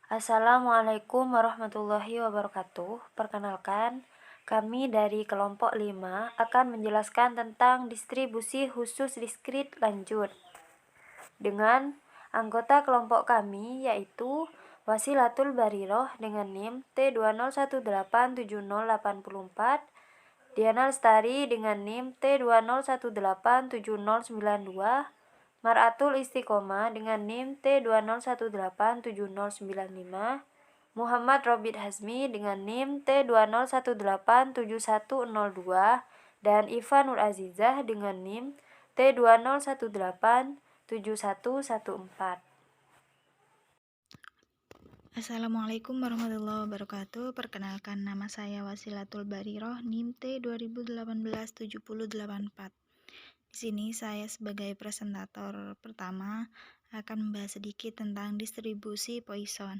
Assalamualaikum warahmatullahi wabarakatuh. Perkenalkan, kami dari kelompok 5 akan menjelaskan tentang distribusi khusus diskrit lanjut. Dengan anggota kelompok kami yaitu Wasilatul Bariroh dengan NIM T201870844, Diana Lestari dengan NIM T201870922, Maratul Istiqomah dengan NIM T201870995, Muhammad Robit Hazmi dengan NIM T201871002, dan Iva Nur Azizah dengan NIM T201871114. Assalamualaikum warahmatullahi wabarakatuh. Perkenalkan, nama saya Wasilatul Bariroh, NIM T 2018-7084. Di sini saya sebagai presentator pertama akan membahas sedikit tentang distribusi Poisson.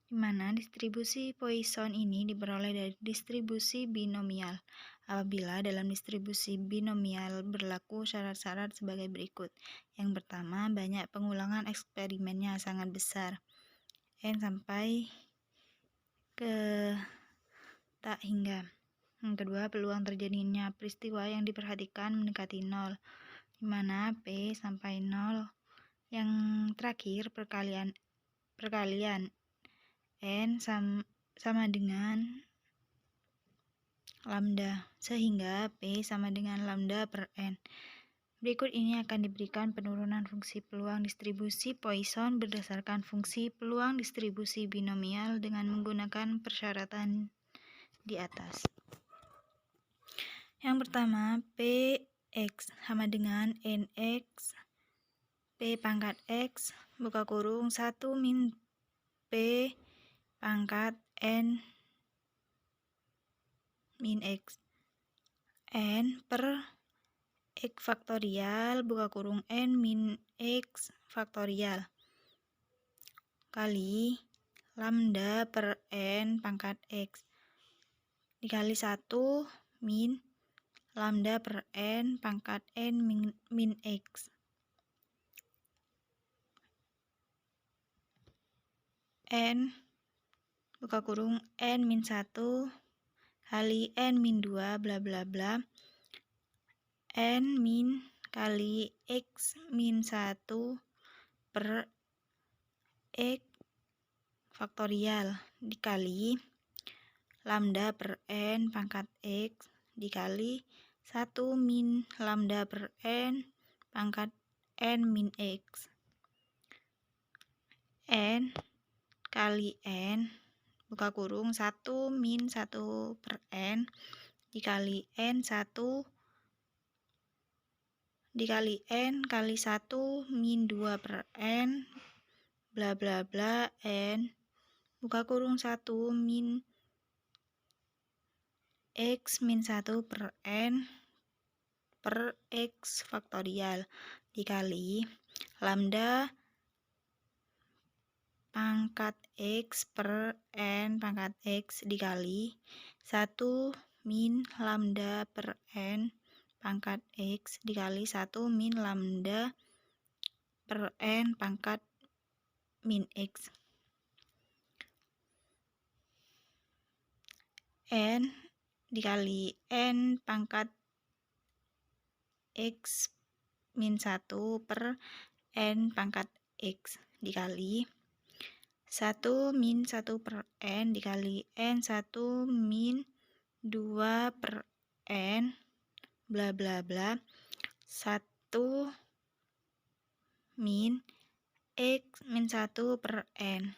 Di mana distribusi Poisson ini diperoleh dari distribusi binomial. Apabila dalam distribusi binomial berlaku syarat-syarat sebagai berikut. Yang pertama, banyak pengulangan eksperimennya sangat besar. N sampai ke tak hingga. Yang kedua, peluang terjadinya peristiwa yang diperhatikan mendekati 0, di mana P sampai 0. Yang terakhir, perkalian N sama dengan lambda, sehingga P sama dengan lambda per N. Berikut ini akan diberikan penurunan fungsi peluang distribusi Poisson berdasarkan fungsi peluang distribusi binomial dengan menggunakan persyaratan di atas. Yang pertama, Px sama dengan Nx P pangkat X buka kurung 1 min P pangkat N min X N per X faktorial buka kurung N min X faktorial kali lambda per N pangkat X dikali 1 min lambda per N pangkat N min X N buka kurung N min 1 kali N min 2 bla bla bla N min kali X min 1 per X faktorial dikali lambda per N pangkat X dikali 1 min lambda per N pangkat N min X N kali N buka kurung 1 min 1 per N dikali N 1 dikali N kali 1 min 2 per N bla bla bla N buka kurung 1 min X min 1 per N per X faktorial dikali lambda pangkat X per N pangkat X dikali 1 min lambda per N pangkat X dikali 1 min lambda per N pangkat min X N dikali N pangkat X min 1 per N pangkat X dikali 1 min 1 per N dikali N 1 min 2 per N bla bla bla 1 min X min 1 per N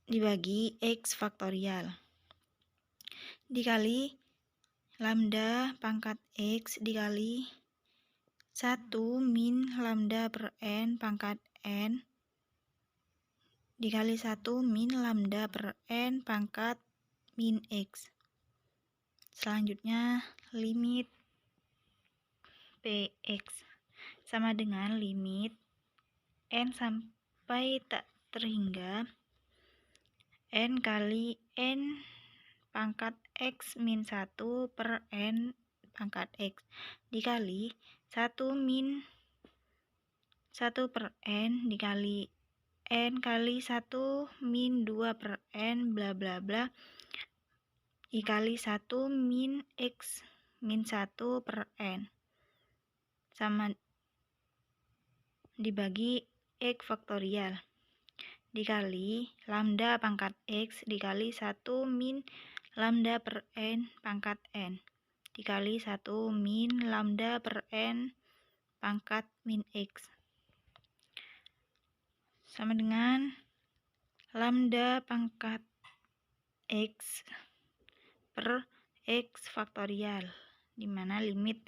dibagi X faktorial dikali lambda pangkat X dikali 1 min lambda per N pangkat N dikali 1 min lambda per N pangkat min X. Selanjutnya limit Px sama dengan limit N sampai tak terhingga N kali N pangkat X min 1 per N pangkat X dikali 1 min 1 per N dikali N kali 1 min 2 per N bla bla bla dikali 1 min X min 1 per N sama dibagi X faktorial dikali lambda pangkat X dikali 1 min lambda per N pangkat N dikali 1 min lambda per N pangkat min X sama dengan lambda pangkat X per X faktorial, di mana limit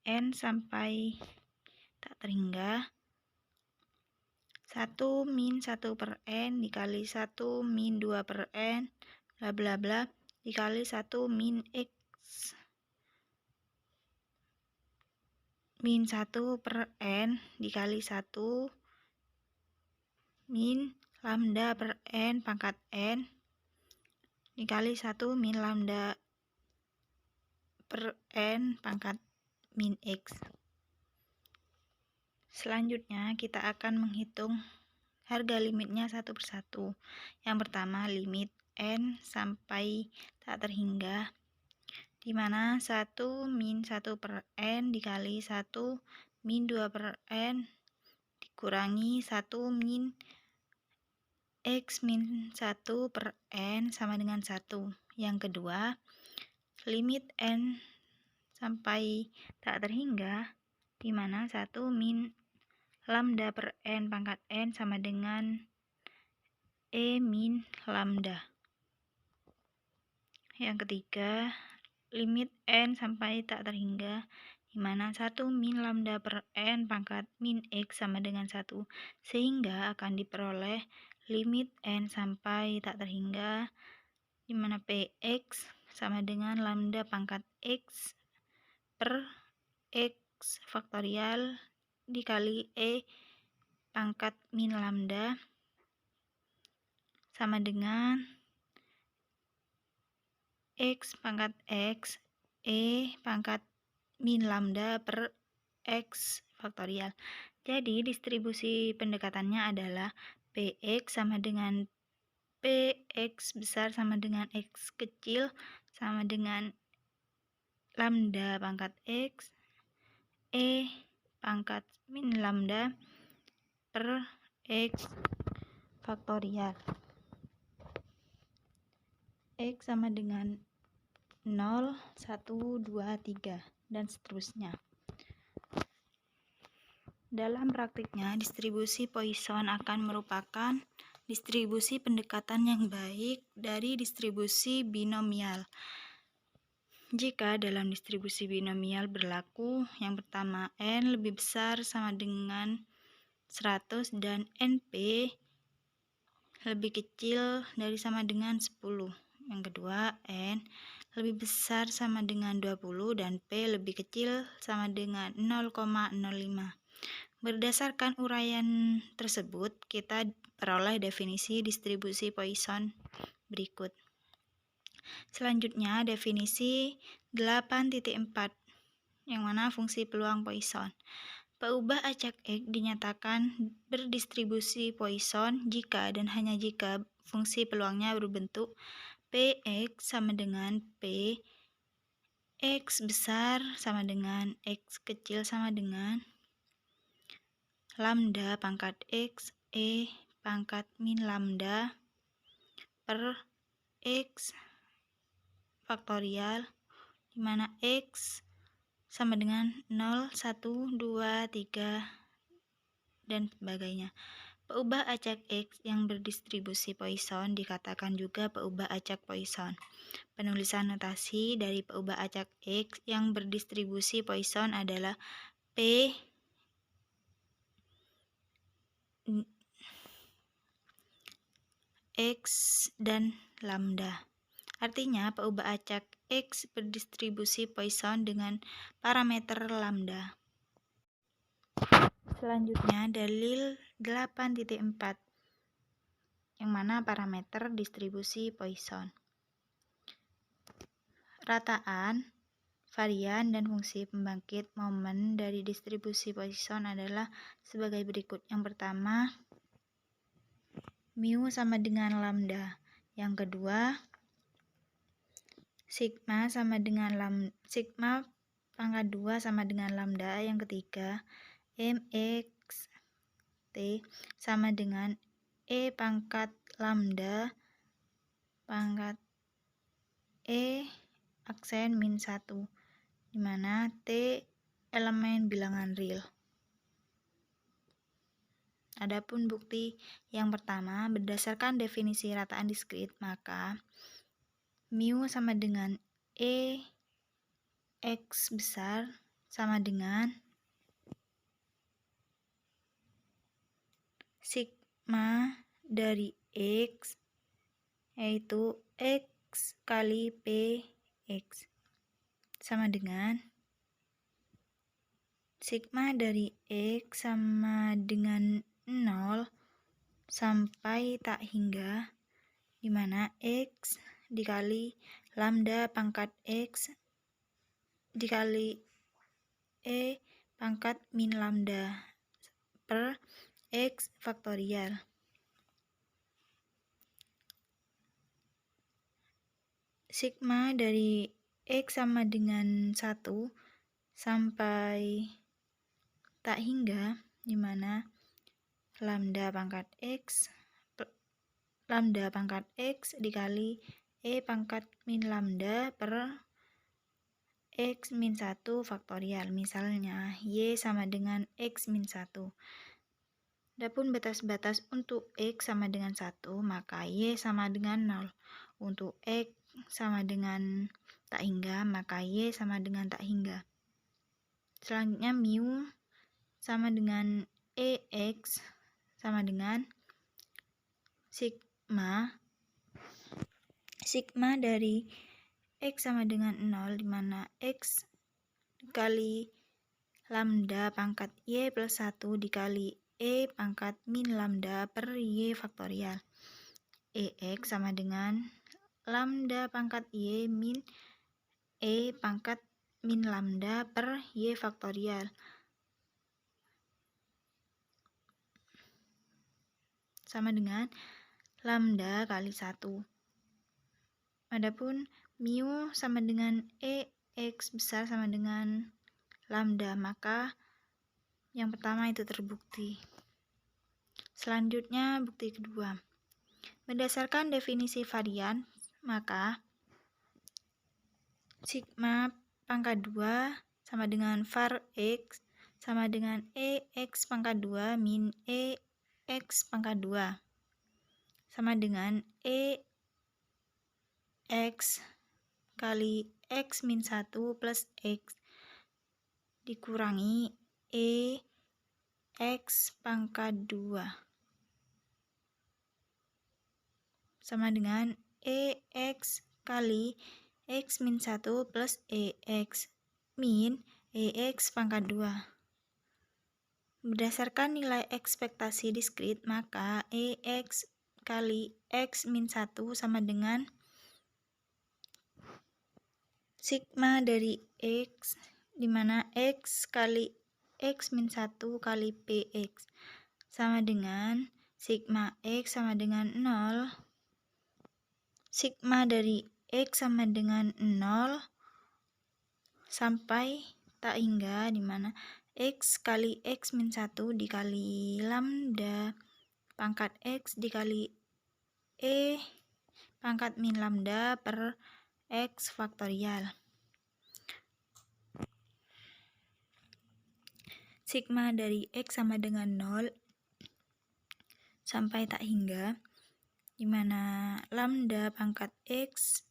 N sampai tak terhingga 1 min 1 per N dikali 1 min 2 per N bla bla bla dikali 1 min X min 1 per N dikali 1 min lambda per N pangkat N dikali 1 min lambda per N pangkat min X. Selanjutnya kita akan menghitung harga limitnya satu persatu. Yang pertama limit N sampai tak terhingga, di mana 1 min 1 per N dikali 1 min 2 per N dikurangi 1 min X min 1 per N sama dengan 1. Yang kedua, limit N sampai tak terhingga, di mana 1 min lambda per N pangkat N sama dengan E min lambda. Yang ketiga, limit N sampai tak terhingga, di mana 1 min lambda per N pangkat min X sama dengan 1, sehingga akan diperoleh limit N sampai tak terhingga, di mana Px sama dengan lambda pangkat X per X faktorial dikali E pangkat min lambda sama dengan X pangkat X E pangkat min lambda per X faktorial. Jadi distribusi pendekatannya adalah Px sama dengan Px besar sama dengan X kecil sama dengan lambda pangkat X E pangkat min lambda per X faktorial. X sama dengan 0, 1, 2, 3, dan seterusnya. Dalam praktiknya, distribusi Poisson akan merupakan distribusi pendekatan yang baik dari distribusi binomial. Jika dalam distribusi binomial berlaku, yang pertama N lebih besar sama dengan 100 dan NP lebih kecil dari sama dengan 10. Yang kedua, N lebih besar sama dengan 20 dan P lebih kecil sama dengan 0,05. Berdasarkan uraian tersebut, kita peroleh definisi distribusi Poisson berikut. Selanjutnya, definisi 8.4, yang mana fungsi peluang Poisson. Peubah acak X dinyatakan berdistribusi Poisson jika dan hanya jika fungsi peluangnya berbentuk Px sama dengan P, X besar sama dengan X kecil sama dengan lambda pangkat X E pangkat min lambda per X faktorial, di mana X sama dengan 0, 1, 2, 3, dan sebagainya. Peubah acak X yang berdistribusi Poisson dikatakan juga peubah acak Poisson. Penulisan notasi dari peubah acak X yang berdistribusi Poisson adalah P X dan lambda. Artinya, peubah acak X berdistribusi Poisson dengan parameter lambda. Selanjutnya, dalil 8.4, yang mana parameter distribusi Poisson. Rataan Varian dan fungsi pembangkit momen dari distribusi Poisson adalah sebagai berikut. Yang pertama, mu sama dengan lambda. Yang kedua, sigma pangkat 2 sama dengan lambda. Yang ketiga, mx t sama dengan e pangkat lambda pangkat e aksen min 1, di mana T elemen bilangan real. Adapun bukti yang pertama, berdasarkan definisi rataan diskrit, maka mu sama dengan E X besar sama dengan sigma dari X, yaitu X kali PX, sama dengan sigma dari X sama dengan 0 sampai tak hingga, di mana X dikali lambda pangkat X dikali E pangkat min lambda per X faktorial. Sigma dari X sama dengan 1 sampai tak hingga, di mana lambda pangkat X dikali E pangkat min lambda per X min 1 faktorial. Misalnya, Y sama dengan X min 1. Adapun batas-batas untuk X sama dengan 1, maka Y sama dengan 0. Untuk X sama dengan tak hingga, maka Y sama dengan tak hingga. Selanjutnya, mu sama dengan EX sama dengan sigma dari X sama dengan 0, di mana X dikali lambda pangkat Y plus 1 dikali E pangkat min lambda per Y faktorial. EX sama dengan lambda pangkat Y min E pangkat min lambda per Y faktorial. Sama dengan lambda kali 1. Adapun mu sama dengan EX besar sama dengan lambda, maka yang pertama itu terbukti. Selanjutnya, bukti kedua. Berdasarkan definisi varian, maka sigma pangkat 2 sama dengan var X sama dengan EX pangkat 2 min EX pangkat 2 sama dengan EX kali X min 1 plus X dikurangi EX pangkat 2 sama dengan EX kali X min 1 plus EX min EX pangkat 2. Berdasarkan nilai ekspektasi diskrit, maka EX kali X min 1 sama dengan sigma dari X, di mana X kali X min 1 kali PX sama dengan sigma X sama dengan 0, sigma dari X sama dengan 0 sampai tak hingga, di mana X kali X min 1 dikali lambda pangkat X dikali E pangkat min lambda per X faktorial. Sigma dari X sama dengan 0 sampai tak hingga, di mana lambda pangkat X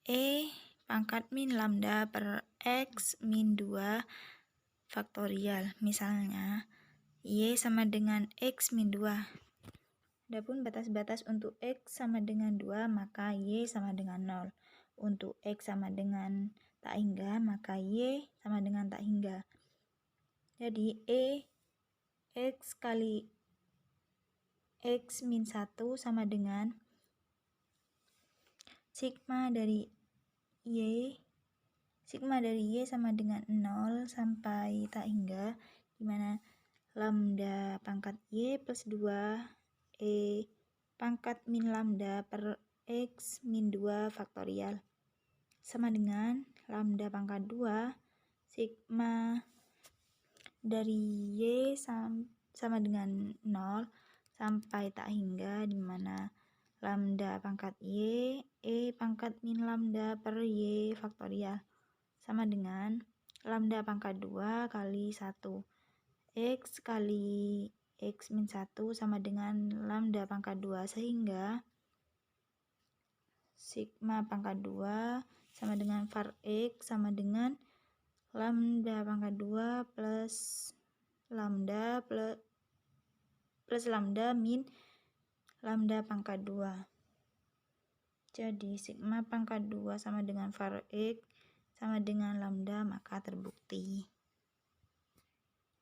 E pangkat min lambda per X min 2 faktorial. Misalnya, Y sama dengan X min 2. Adapun batas-batas untuk X sama dengan 2, maka Y sama dengan 0. Untuk X sama dengan tak hingga, maka Y sama dengan tak hingga. Jadi, X kali X min 1 sama dengan sigma dari Y sigma dari Y sama dengan 0 sampai tak hingga, dimana lambda pangkat Y plus 2 E pangkat min lambda per X min 2 faktorial sama dengan lambda pangkat 2 sigma dari Y sama dengan 0 sampai tak hingga, dimana lambda pangkat Y E pangkat min lambda per Y faktorial sama dengan lambda pangkat 2 kali 1 X kali X min 1 sama dengan lambda pangkat 2, sehingga sigma pangkat 2 sama dengan var X sama dengan lambda pangkat 2 plus lambda min lambda pangkat 2. Jadi sigma pangkat 2 sama dengan var X sama dengan lambda, maka terbukti.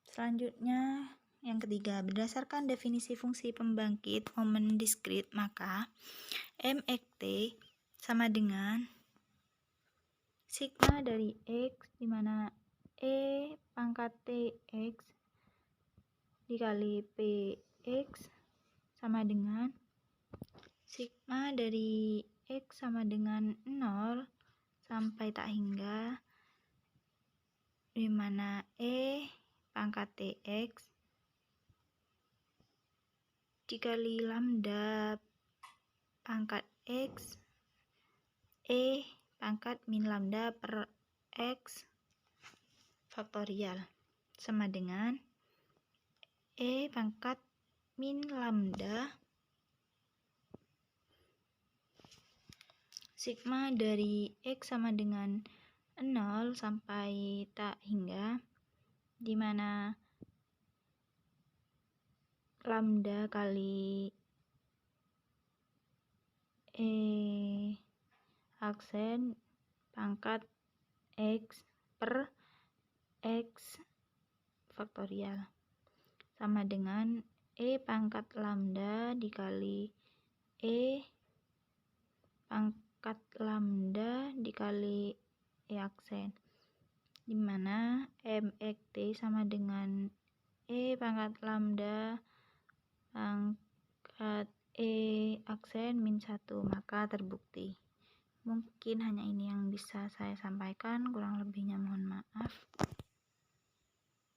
Selanjutnya yang ketiga, berdasarkan definisi fungsi pembangkit momen diskrit, maka MXT sama dengan sigma dari X, dimana E pangkat TX dikali PX sama dengan sigma dari X sama dengan 0 sampai tak hingga, dimana E pangkat TX dikali lambda pangkat X E pangkat min lambda per X faktorial sama dengan E pangkat min lambda sigma dari X sama dengan 0 sampai tak hingga, dimana lambda kali E aksen pangkat X per X faktorial sama dengan E pangkat lambda dikali E pangkat lambda dikali E aksen, dimana MXT sama dengan E pangkat lambda pangkat E aksen min 1, maka terbukti. Mungkin hanya ini yang bisa saya sampaikan, kurang lebihnya mohon maaf.